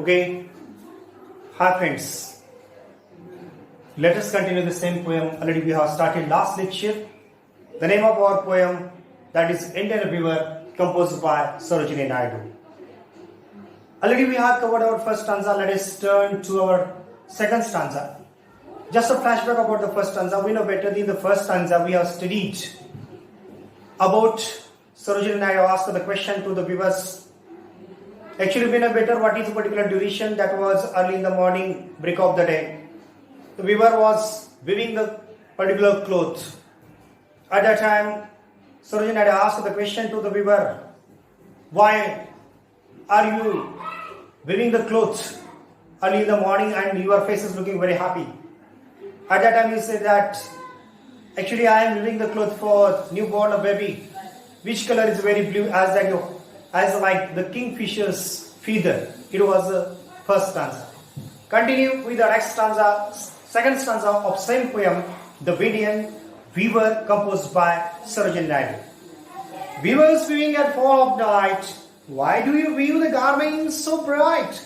Okay. Hi friends. Let us continue the same poem. Already we have started last lecture. The name of our poem, that is Indian River, composed by Sarojini Naidu. Already we have covered our first stanza. Let us turn to our second stanza. Just a flashback about the first stanza. We know better in the first stanza we have studied about Sarojini Naidu asked the question to the viewers. Actually, we know better what is the particular duration. That was early in the morning, break of the day. The weaver was weaving the particular cloth. At that time, Sarojini Naidu asked the question to the weaver, why are you weaving the clothes early in the morning and your face is looking very happy? At that time, he said that actually I am weaving the cloth for newborn baby. Which color is very blue as like the kingfisher's feather. It was the first stanza. Continue with the next stanza, second stanza of same poem, The Indian Weaver, composed by Sarojini Naidu. Weavers weaving at fall of night, why do you weave the garments so bright?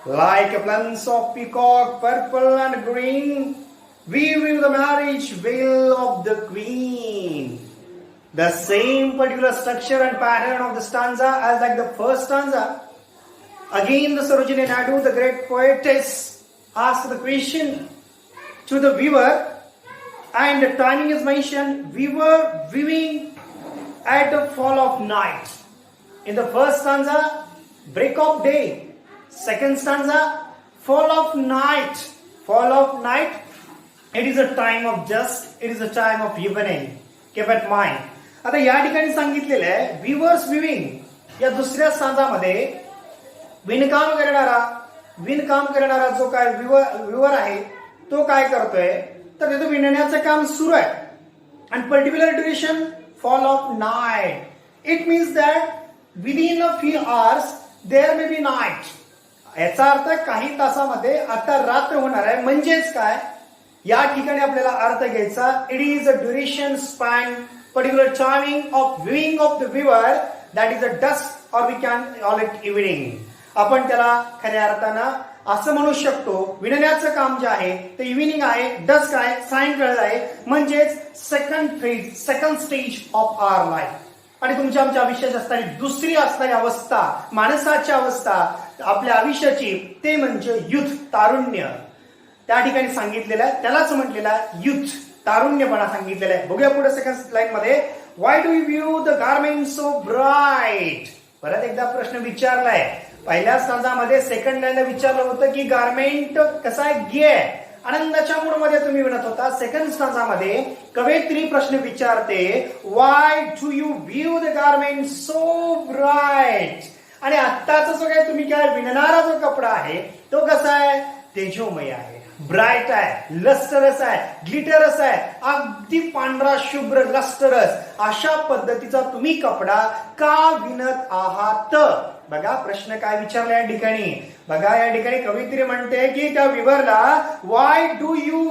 Like a plumes of peacock, purple and green, we weave the marriage veil of the queen. The same particular structure and pattern of the stanza as like the first stanza. Again, the Sarojini Naidu, the great poetess, asked the question to the weaver, and the timing is mentioned. We were weaving at the fall of night. In the first stanza, break of day. Second stanza, fall of night. Fall of night. It is a time of dusk. It is a time of evening. Keep in mind. आता या ठिकाणी सांगितलेलं आहे weavers viewing या दुसऱ्या stanzaमध्ये विणकाम करणारा जो काय विवर आहे तो काय करतोय तर त्याचं विणण्याचं काम सुरू आहे आणि particular duration fall of night. It means that within a few hours there may be night. याचा अर्थ काही तासामध्ये आता रात्र होणार आहे. म्हणजेच काय या ठिकाणी आपल्याला अर्थ घ्यायचा it is a duration span particular timing of viewing of the viewer, that is a dusk or we can call it evening. आपण त्याला खऱ्या अर्थानं असं म्हणू शकतो विणण्याचं काम जे आहे ते इव्हिनिंग आहे, डस्क आहे, सायंकाळ आहे. म्हणजेच second stage of our life. आणि तुमच्या आमच्या आयुष्याची असणारी दुसरी असणारी अवस्था माणसाची अवस्था आपल्या आयुष्याची ते म्हणजे युथ, तारुण्य. त्या ठिकाणी सांगितलेलं आहे त्यालाच म्हटलेला युथ, तारुण्यपणा सांगितलेला आहे. बघूया पुढे सेकंड लाईन मध्ये. Why do you view the garment so bright. परत एकदा प्रश्न विचारलाय. पहिल्या स्टांजामध्ये सेकंड लाईनला विचारलं होतं की गार्मेंट कसा आहे, गे आनंदाच्या मूड मध्ये तुम्ही विणत होता. सेकंड स्टांजामध्ये कवयित्री प्रश्न विचारते why do you view the garment so bright. आणि आत्ताचा जो काय तुम्ही काय विणणारा जो कपडा आहे तो कसा आहे, तेजोमय आहे, ब्राईट आहे, लस्टरस आहे, ग्लिटरस आहे, अगदी पांढरा शुभ्र लस्टरस अशा पद्धतीचा तुम्ही कपडा का विणत आहात. बघा प्रश्न काय विचारला या ठिकाणी. बघा या ठिकाणी कवयित्री म्हणते की त्या विवरला why do you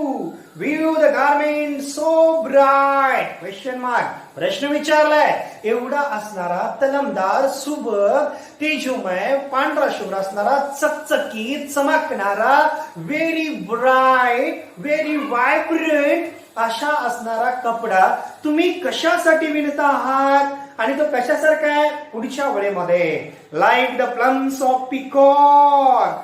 view the garment so bright question mark. प्रश्न विचारलाय. एवढा असणारा तलमदार सुबक तेजोमय पांढरा शुभ्र असणारा चकचकीत चमकणारा व्हेरी ब्राईट व्हेरी व्हायब्रंट अशा असणारा कपडा तुम्ही कशासाठी विणता आहात आणि तो कशासारखा आहे पुढच्या वेळेमध्ये. Like the plums of peacock.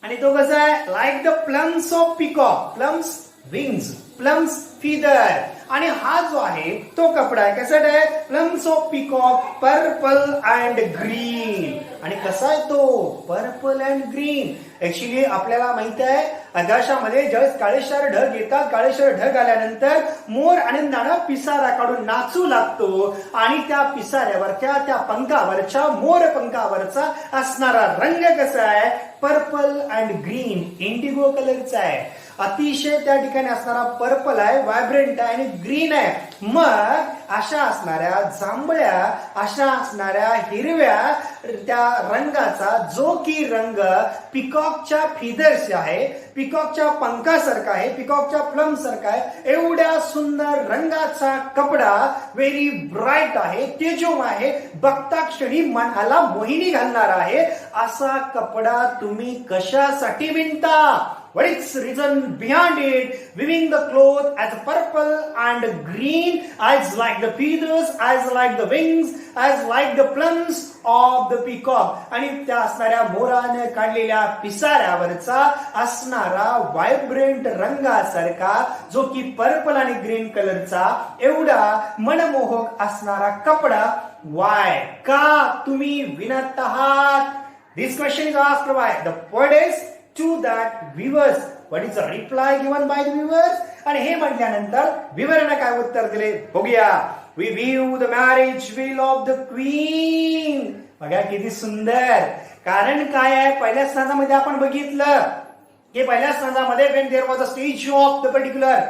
आणि तो कसा आहे like the plums of peacock. Plums wings, plums feather. आणि हा जो आहे तो कपडा आहे कसा आहे plums of peacock purple and green. आणि कसा आहे तो पर्पल अँड ग्रीन. ऍक्च्युली आपल्याला माहित आहे आकाशामध्ये ज्यावेळेस काळेशार ढग येतात, काळेशार ढग आल्यानंतर मोर आनंदानं पिसारा काढून नाचू लागतो आणि त्या पिसाऱ्यावरच्या त्या पंखावरच्या मोर पंखावरचा असणारा रंग कसा आहे पर्पल अँड ग्रीन, इंडिगो कलरचा आहे. अतिशय त्या ठिकाणी असणारा पर्पल आहे, व्हायब्रंट आहे आणि ग्रीन आहे. मग अशा असणाऱ्या जांभळ्या अशा असणाऱ्या हिरव्या त्या रंगाचा जो की रंग पिकॉकच्या फिदर्स आहे, पिकॉकच्या पंखासारखा आहे, पिकॉकच्या प्लम सारखा आहे. एवढ्या सुंदर रंगाचा कपडा, व्हेरी ब्राईट आहे, तेजोम आहे, बघता क्षणी मनाला मोहिनी घालणारा आहे. असा कपडा तुम्ही कशासाठी विणता? What is reason behind it? Weaving the cloth as purple and green, as like the feathers, as like the wings, as like the plumes of the peacock. आणि त्या असणाऱ्या मोराने काढलेल्या पिसाऱ्यावरचा असणारा व्हायब्रंट रंगासारखा, जो की पर्पल आणि ग्रीन कलरचा एवढा मनमोहक असणारा कपडा वाय का तुम्ही विणत आहात? This question is asked by the poetess to that weavers. What is the reply given by the weavers? आणि हे म्हटल्यानंतर विवरांना काय उत्तर दिले बघूया. We weave the marriage veil of the queen. बघा किती सुंदर. कारण काय आहे, पहिल्या stanzaमध्ये आपण बघितलं की पहिल्या stanzaमध्ये when there was a stage of the particular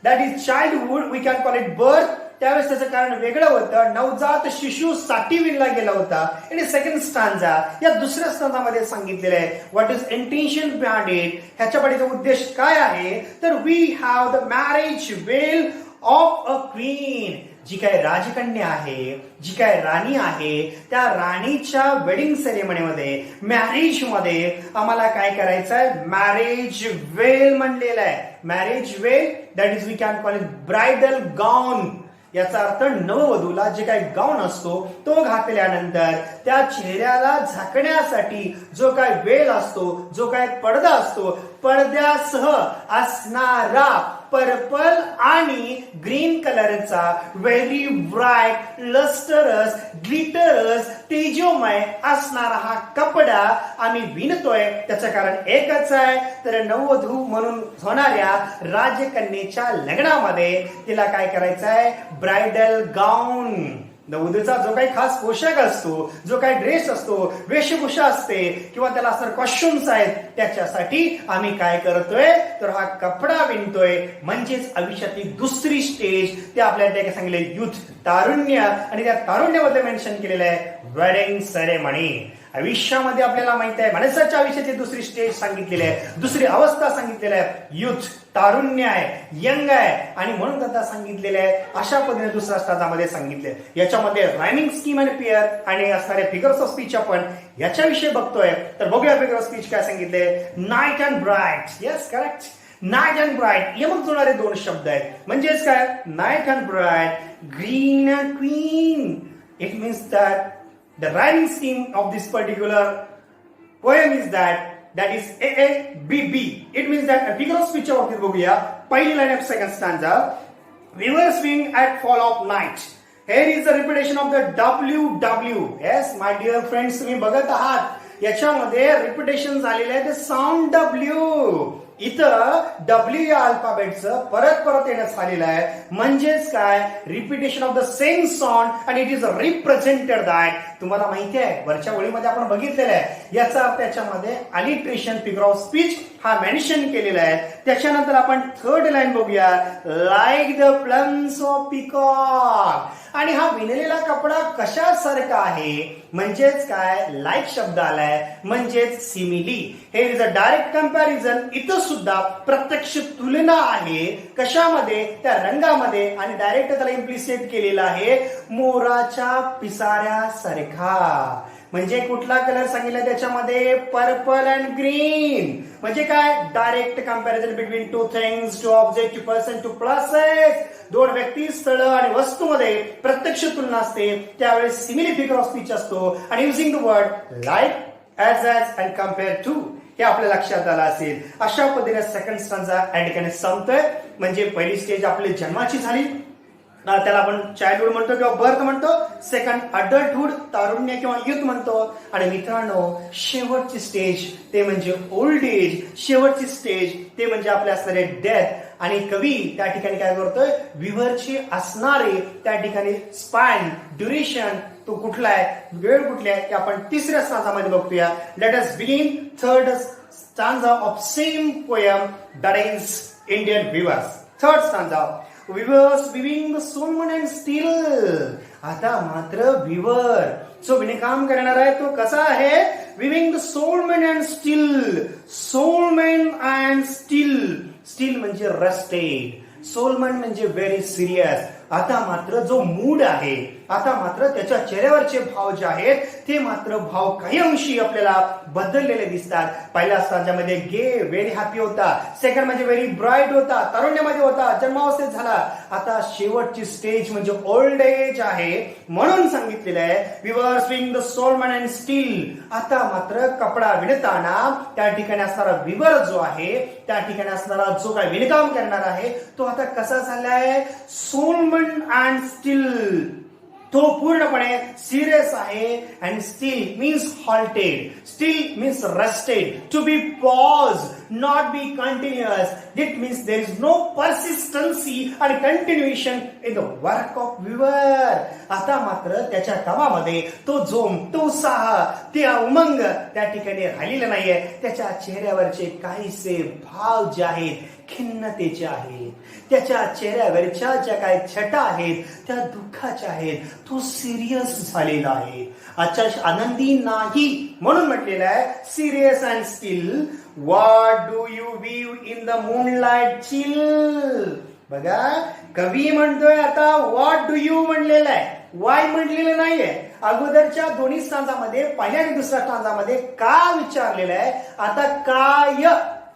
that is childhood, we can call it birth, त्यावेळेस त्याचं कारण वेगळं होतं. नवजात शिशू साठी विणला गेला होता. आणि सेकंड स्टांजा या दुसऱ्या स्टांजामध्ये सांगितलेलं आहे what is intention behind it, ह्याच्या पाठीचा उद्देश काय आहे. तर we have the marriage veil of a queen. जी काय राजकन्या आहे, जी काय राणी आहे, त्या राणीच्या वेडिंग सेरेमनीमध्ये, मॅरेज मध्ये आम्हाला काय करायचं आहे, मॅरेज वेल म्हणलेलं आहे. Marriage veil that is we can call it bridal gown. याचा अर्थ नववधूला जे काही गाऊन असतो तो घातल्यानंतर त्या चेहऱ्याला झाकण्यासाठी जो काय वेल असतो, जो काय पडदा असतो, पडद्यासह असणारा पर्पल आणि ग्रीन कलरचा व्हेरी ब्राईट लस्टरस ग्लिटरस तेजोमय असणारा हा कपडा आम्ही विणतोय. त्याचं कारण एकच आहे, तर नववधू म्हणून होणाऱ्या राजकन्येच्या लग्नामध्ये तिला काय करायचं आहे, ब्रायडल गाऊन. नववधूचा जो काही खास पोशाख असतो, जो काही ड्रेस असतो, वेशभूषा असते किंवा त्याला असणारे कॉस्ट्युम्स आहेत, त्याच्यासाठी आम्ही काय करतोय, तर हा कपडा विणतोय. म्हणजेच आयुष्यातली दुसरी स्टेज ते आपल्याला काय सांगितले, युथ, तारुण्य. आणि त्या तारुण्यामध्ये मेन्शन केलेलं आहे वेडिंग सेरेमनी. आयुष्यामध्ये आपल्याला माहित आहे माणसाच्या आयुष्याची दुसरी स्टेज सांगितलेली आहे, दुसरी अवस्था सांगितलेली आहे, युथ, तारुण्य आहे, यंग आहे. आणि म्हणून त्यांना सांगितलेलं आहे अशा पद्धतीने दुसऱ्या स्टाजामध्ये सांगितले. याच्यामध्ये रायमिंग स्कीम आणि पेअर आणि असणाऱ्या फिगर्स ऑफ स्पीच आपण याच्याविषयी बघतोय. तर बघूया फिगर ऑफ स्पीच काय सांगितले. Night and bright. Yes, correct. Night and bright यमक जुळणारे दोन शब्द आहेत. म्हणजेच काय, night and bright, green and queen. It means that the rhyming scheme of this particular poem is that is AABB. It means that a figure of speech of बघूया. पहिली line of second stanza, weavers swing at fall of night. Here is the repetition of the WW. Yes, my dear friends, तुम्ही बघत आहात याच्यामध्ये repetition झालेलं आहे, ते sound W. इथं डब्ल्यू या अल्फाबेटचं परत परत येण्यास आलेलं आहे. म्हणजेच काय, repetition of the same sound आणि इट इज रिप्रेझेंटेड दॅट. तुम्हाला माहिती आहे वरच्या ओळीमध्ये आपण बघितलेलं आहे, याचा अर्थ त्याच्यामध्ये अलिट्रेशन फिगर ऑफ स्पीच हा मेन्शन केलेला आहे. त्याच्यानंतर आपण थर्ड लाईन बघूया, like the plums of peacock. आणि हा विणलेला कपडा कशासारखा आहे, म्हणजेच काय, लाईक शब्द आलाय, म्हणजेच सिमिली. हे इज अ डायरेक्ट कंपॅरिझन. इथं सुद्धा प्रत्यक्ष तुलना आहे. कशामध्ये, त्या रंगामध्ये. आणि डायरेक्ट त्याला इम्प्लिसिट केलेला आहे मोराच्या पिसाऱ्यासारखा. म्हणजे कुठला कलर सांगितला त्याच्यामध्ये, पर्पल अँड ग्रीन. म्हणजे काय, direct comparison between two things, two object, two person, two places. दोन व्यक्ती, स्थळ आणि वस्तूमध्ये प्रत्यक्ष तुलना असते, त्यावेळेस सिमिली फिगर ऑफ स्पीच असतो. आणि using the word like, as and compare to, हे आपल्या लक्षात आलं असेल. अशा पद्धतीने सेकंड स्टांजा या ठिकाणी संपतोय. म्हणजे पहिली स्टेज आपली जन्माची झाली, त्याला आपण चाइल्डहुड म्हणतो किंवा बर्थ म्हणतो. सेकंड अडल्टहुड, तारुण्य किंवा युथ म्हणतो. आणि मित्रांनो, शेवटची स्टेज ते म्हणजे ओल्ड एज. शेवटची स्टेज ते म्हणजे आपले असणारे डेथ. आणि कवी त्या ठिकाणी काय करतोय, विव्हरची असणारे त्या ठिकाणी स्पॅन, ड्युरेशन तो कुठला आहे, वेळ कुठली आहे, ते आपण तिसऱ्या स्टांजामध्ये बघूया. Let us begin third stanza of same poem that is Indian weavers. Third stanza, weavers weaving the solemn and still. आता मात्र विवर जो विणकाम करणार आहे तो कसा आहे, weaving the solemn and still. Solemn and still. Still म्हणजे रस्टेड, सोलमॅन म्हणजे व्हेरी सिरियस. आता मात्र जो मूड आहे, आता मात्र त्याच्या चेहऱ्यावरचे भाव जे आहेत ते मात्र भाव काही अंशी आपल्याला बदललेले दिसतात. पहिल्या स्टांजामध्ये गे व्हेरी हॅपी होता, सेकंड म्हणजे व्हेरी ब्राईट होता, तारुण्यामध्ये होता, जन्मावस्थेत झाला. आता शेवटची स्टेज म्हणजे ओल्ड एज आहे. म्हणून सांगितलेलं आहे we were swing the solemn and still. आता मात्र कपडा विणताना त्या ठिकाणी असणारा विवर जो आहे, त्या ठिकाणी असणारा जो काय विणकाम करणार आहे तो आता कसा झालाय, सोलमॅन अँड स्टील. तो पूर्णपणे सिरियस आहे. And still means halted, still means rested, to be pause, not be continuous. It means there is no persistency आणि continuation in the work of weaver. आता मात्र त्याच्या कामामध्ये तो जोम, तो उत्साह, ते उमंग त्या ठिकाणी राहिलेला नाहीये. त्याच्या चेहऱ्यावरचे काहीसे भाव जे आहेत खिन्नतेचे आहेत. त्याच्या चेहऱ्यावरच्या ज्या काही छटा आहेत त्या दुःखाच्या आहेत. तो सिरियस झालेला आहे, अच्छा आनंदी नाही. म्हणून म्हटलेलं आहे serious and still. What do you view in the moonlight chill. बघा कवी म्हणतोय आता व्हॉट डू यू म्हणलेलं आहे, वाय म्हटलेलं नाहीये. अगोदरच्या दोन्ही स्टांजामध्ये, पहिल्या आणि दुसऱ्या स्टांजामध्ये का विचारलेलं आहे, आता काय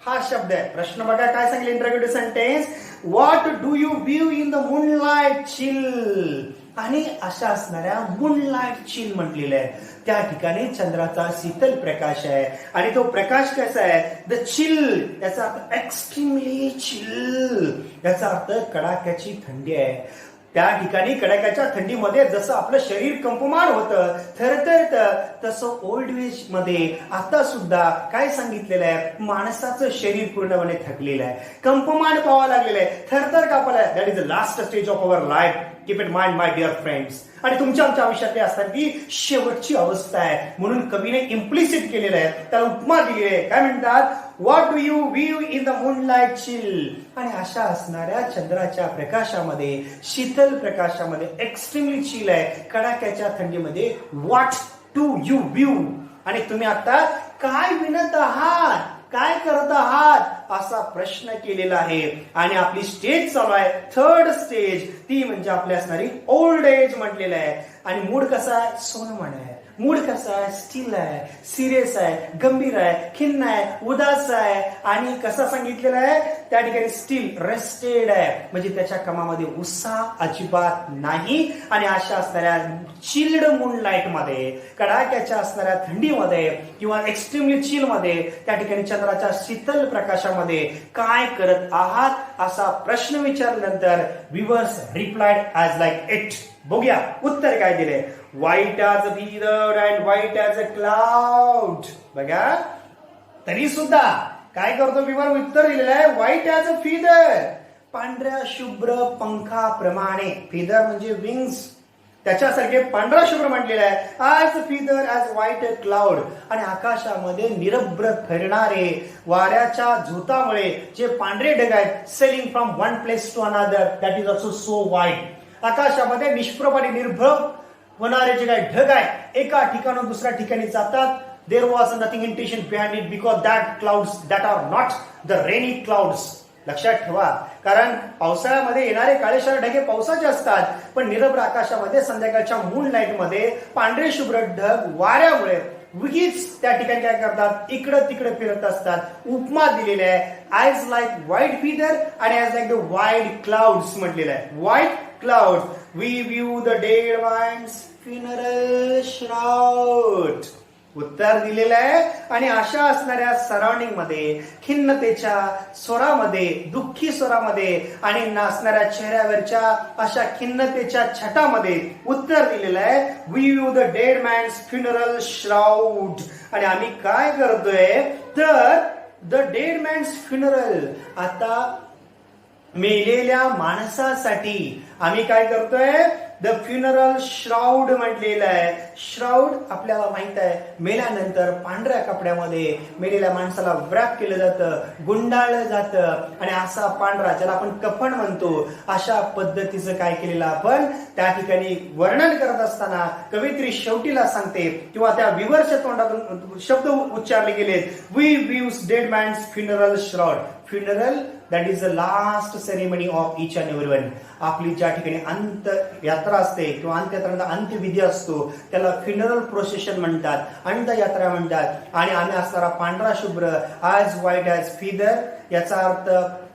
हा शब्द आहे. प्रश्न बघा काय सांगितलं, interrogative sentence. What do you view in the moonlight chill. आणि अशा असणाऱ्या मूनलाइट चिल म्हटलेलं आहे. त्या ठिकाणी चंद्राचा शीतल प्रकाश आहे. आणि तो प्रकाश कसा आहे, द चिल, याचा अर्थ एक्स्ट्रीमली चिल, याचा अर्थ कडाक्याची थंडी आहे. त्या ठिकाणी कडाक्याच्या थंडीमध्ये जसं आपलं शरीर कंपमान होतं, थरथरतं, तसं ओल्ड एज मध्ये आता सुद्धा काय सांगितलेलं आहे, माणसाचं शरीर पूर्णपणे थकलेलं आहे, कंपमान पाहावं लागलेलं आहे, थरथर कापायला. That is the last stage of our life. Keep it mind my dear friends. आणि तुमच्या आमच्या आयुष्यातले असतात की शेवटची अवस्था आहे. म्हणून कवीने इम्प्लिसिट केलेलं आहे, त्याला उपमा दिली आहे. काय म्हणतात, what do you view in the moonlight chill. आणि अशा असणाऱ्या चंद्राच्या प्रकाशामध्ये, शीतल प्रकाशामध्ये, एक्स्ट्रीमली चिल आहे, कडाक्याच्या थंडीमध्ये, व्हॉट डू यू व्ह्यू. आणि तुम्ही आता काय विणत आहात, काय करत आहात असा प्रश्न केलेला आहे. आणि आपली स्टेज चालू आहे थर्ड स्टेज, ती म्हणजे आपली असणारी ओल्ड एज म्हटलेलं आहे. आणि मूड कसा आहे, सोनमन आहे. मूड कसा आहे, स्टील आहे, सिरियस आहे, गंभीर आहे, खिन्न आहे, उदास आहे. आणि कसा सांगितलेला आहे, त्या ठिकाणी स्टील रेस्टेड आहे, म्हणजे त्याच्या कामामध्ये उत्साह अजिबात नाही. आणि अशा असणाऱ्या चिल्ड मूनलाइट मध्ये, कडाक्याच्या असणाऱ्या थंडीमध्ये किंवा एक्स्ट्रीमली चिल मध्ये, त्या ठिकाणी चंद्राच्या शीतल प्रकाशामध्ये काय करत आहात असा प्रश्न विचारल्यानंतर weavers replied as like it. बघूया उत्तर काय दिले. White as a feather and white as a cloud. बघा तरी सुद्धा काय करतो विवर, उत्तर दिलेलं आहे व्हाईट ॲज अ फीदर, पांढऱ्या शुभ्र पंखाप्रमाणे. फीदर म्हणजे विंग्स, त्याच्यासारखे पांढरा शुभ्र म्हटलेलं आहे. As feather as white cloud. आणि आकाशामध्ये निरभ्र फिरणारे, वाऱ्याच्या झोतामुळे जे पांढरे ढग आहेत, sailing from one place to another, that is also so white. आकाशामध्ये निष्प्रभ आणि निर्भय होणारे जे काही ढग आहेत, एका ठिकाणून दुसऱ्या ठिकाणी जातात. There was nothing intention behind it, because that clouds that are not the rainy clouds. लक्षात ठेवा, कारण पावसाळ्यामध्ये येणारे काळेशार ढगे पावसाचे असतात, पण निरभ्र आकाशामध्ये संध्याकाळच्या मून लाईट मध्ये पांढरे शुभ्र ढग वाऱ्यामुळे उगीच त्या ठिकाणी काय करतात, इकडं तिकडे फिरत असतात. उपमा दिलेली आहे ॲज लाईक व्हाईट फीदर आणि as like the white clouds म्हटलेलं आहे. White clouds we view the dead man's funeral shroud. उत्तर दिलेलं आहे. आणि अशा असणाऱ्या सराउंडिंग मध्ये, खिन्नतेच्या स्वरामध्ये, दुःखी स्वरामध्ये आणि नाचणाऱ्या चेहऱ्यावरच्या अशा खिन्नतेच्या छटामध्ये उत्तर दिलेलं आहे we view the dead man's funeral shroud. आणि आम्ही काय करतोय तर द डेड मॅन्स फ्युनरल, आता मेलेल्या माणसासाठी आम्ही काय करतोय, द फ्युनरल श्राउड म्हटलेलं आहे. श्राउड आपल्याला माहित आहे, मेल्यानंतर पांढऱ्या कपड्यामध्ये मेलेल्या माणसाला व्रॅप केलं जातं, गुंडाळलं जातं आणि असा पांढरा ज्याला आपण कफन म्हणतो अशा पद्धतीचं काय केलेलं आपण त्या ठिकाणी वर्णन करत असताना कवयित्री शेवटीला सांगते किंवा त्या विवर्च्या तोंडातून शब्द उच्चारले गेलेत, we views dead man's funeral shroud. Funeral that is the last ceremony of each and everyone. आपली ज्या ठिकाणी अंत यात्रा असते किंवा अंत्ययात्रा अंत्यविधी असतो त्याला फ्युनरल प्रोसेशन म्हणतात, अंत्ययात्रा म्हणतात. आणि आम्ही असणारा पांढरा शुभ्र ॲज व्हाईट ॲज फिदर, याचा अर्थ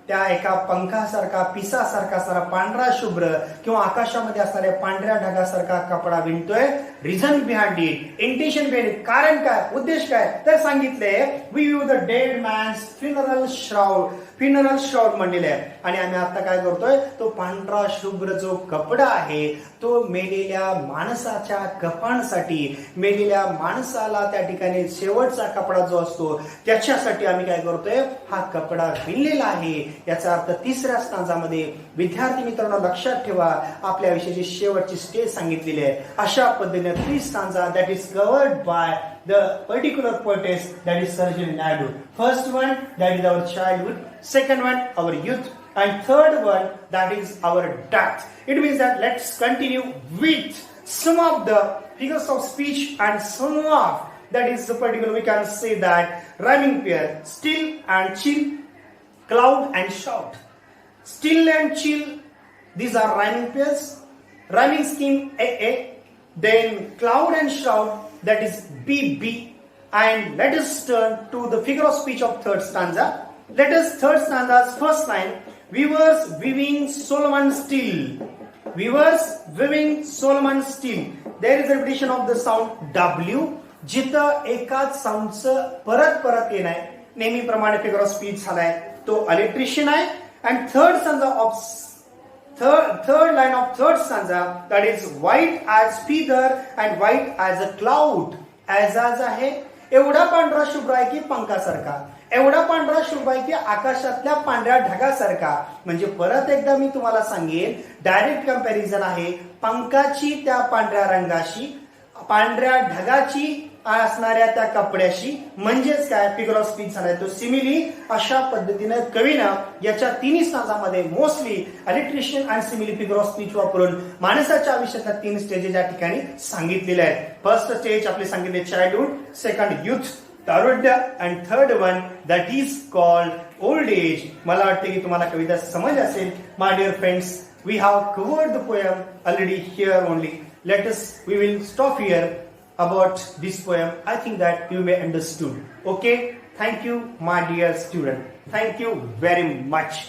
त्या एका पंखासारखा पिसासारखा असणारा पांढरा शुभ्र किंवा आकाशामध्ये असणाऱ्या पांढऱ्या ढगासारखा कपडा विणतोय. Reason behind it, intention behind it, कारण काय, उद्देश काय, तर सांगितले we view the dead man's funeral shroud. Funeral shroud म्हणलेले आहे. आणि आम्ही आता काय करतोय, तो पांढरा शुभ्र जो कपडा आहे तो मेलेल्या माणसाच्या कफनसाठी, मेलेल्या माणसाला त्या ठिकाणी शेवटचा कपडा जो असतो त्याच्यासाठी आम्ही काय करतोय, हा कपडा विणलेला आहे. याचा अर्थ तिसऱ्या स्टांजामध्ये विद्यार्थी मित्रांनो लक्षात ठेवा, आपल्या विषयाची शेवटची स्टेज सांगितलेली आहे. अशा पद्धतीने 3 stanza that is covered bye the particular poetess that is Sarojini Naidu. First one that is our childhood, second one our youth, and third one that is our death. It means that let's continue with some of the figures of speech and some of that is the particular, we can say that rhyming pair, still and chill, cloud and shout. Still and chill, these are rhyming pairs. Rhyming scheme AA, then cloud and shout, that is BB. And let us turn to the figure of speech of third stanza. Let us third stanza's first line, weavers weaving Solomon still. Weavers weaving Solomon still. There is a repetition of the sound W. जिथं एकाच साऊंडचं परत परत येणं आहे, नेहमीप्रमाणे figure of speech झालाय तो alliteration आहे. And third stanza of third line of third stanza, that is white as feather and white as a cloud. as आहे, एवढा पांढरा शुभ्र आहे की पंखासारखा, एवढा पांढरा शुभ्र आहे की आकाशातल्या पांढऱ्या ढगासारखा. म्हणजे परत एकदा मी तुम्हाला सांगेन, डायरेक्ट कंपॅरिझन आहे पंखाची त्या पांढऱ्या रंगाशी, पांढऱ्या ढगाची असणाऱ्या त्या कपड्याशी. म्हणजेच काय, फिगर ऑफ स्पीच झालाय तो सिमिली. अशा पद्धतीने कवीनं याच्या तिन्ही स्टांजामध्ये मोस्टली अलिट्रेशन आणि सिमिली फिगर ऑफ स्पीच वापरून माणसाच्या आयुष्याच्या 3 स्टेजेस या ठिकाणी सांगितलेल्या आहेत. फर्स्ट स्टेज आपले सांगितले चाइल्डहुड, सेकंड युथ, तारुण्य, and third one that is called old age. मला वाटते की तुम्हाला कविता समज असेल. My dear friends, we have covered the poem already here only. we will stop here about this poem. I think that you may understood. Okay, thank you my dear student, thank you very much.